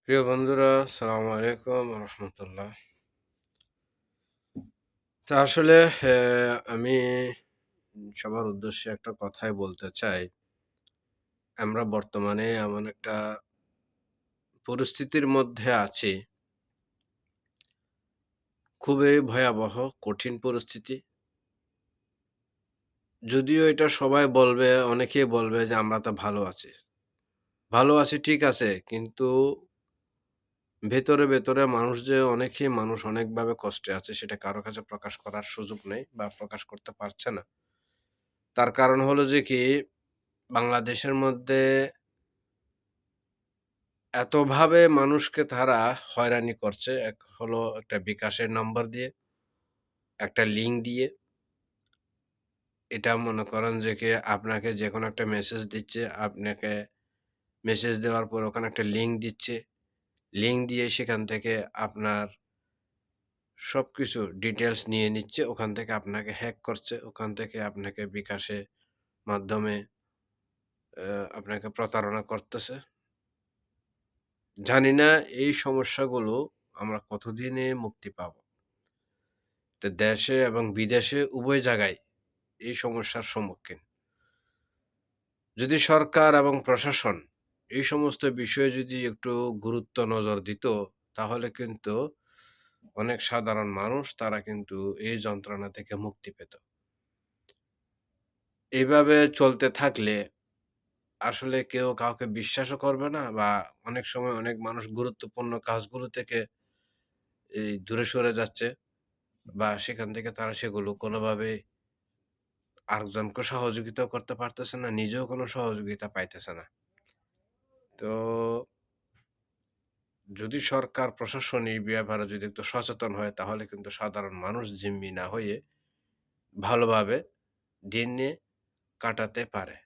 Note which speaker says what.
Speaker 1: প্রিয় বন্ধুরা, সালামু আলাইকুম রহমতুল্লাহ। তা আসলে আমি সবার উদ্দেশ্যে একটা কথাই বলতে চাই। আমরা বর্তমানে এমন একটা পরিস্থিতির মধ্যে আছি, খুবই ভয়াবহ, কঠিন পরিস্থিতি। যদিও এটা সবাই বলবে, অনেকেই বলবে যে আমরা তো ভালো আছি। ভালো আছি ঠিক আছে, কিন্তু ভেতরে মানুষ অনেকভাবে কষ্টে আছে সেটা কারো কাছে প্রকাশ করার সুযোগ নেই বা প্রকাশ করতে পারছে না। তার কারণ হলো যে কি বাংলাদেশের মধ্যে এতভাবে মানুষকে তারা হয়রানি করছে। এক হলো একটা বিকাশের নাম্বার দিয়ে, একটা লিঙ্ক দিয়ে। এটা মনে করেন যে কি আপনাকে যেকোনো একটা মেসেজ দিচ্ছে, আপনাকে মেসেজ দেওয়ার পর ওখানে একটা লিঙ্ক দিচ্ছে। লিঙ্ক দিয়ে সেখান থেকে আপনার সবকিছু ডিটেইলস নিয়ে নিচ্ছে। ওখান থেকে আপনাকে হ্যাক করছে। ওখান থেকে আপনাকে বিকাশে মাধ্যমে আপনাকে প্রতারণা করতেছে। জানি না এই সমস্যাগুলো আমরা কতদিনে মুক্তি পাবো? এটা দেশে এবং বিদেশে উভয় জায়গায় এই সমস্যার সম্মুখীন। যদি সরকার এবং প্রশাসন এই সমস্ত বিষয়ে যদি একটু গুরুত্ব নজর দিত, তাহলে কিন্তু অনেক সাধারণ মানুষ তারা কিন্তু এই যন্ত্রণা থেকে মুক্তি পেত। এভাবে চলতে থাকলে আসলে কেউ কাউকে বিশ্বাসও করবে না বা অনেক সময় অনেক মানুষ গুরুত্বপূর্ণ কাজগুলো থেকে দূরে সরে যাচ্ছে বা সেখান থেকে তারা সেগুলো কোনোভাবে আরেকজনকে সহযোগিতাও করতে পারতেছে না, নিজেও কোনো সহযোগিতা পাইতেছে না। তো যদি সরকার প্রশাসন এই ব্যাপারে যদি একটু সচেতন হয় তাহলে কিন্তু সাধারণ মানুষ জিম্মি না হয়ে ভালোভাবে দিন কাটাতে পারে।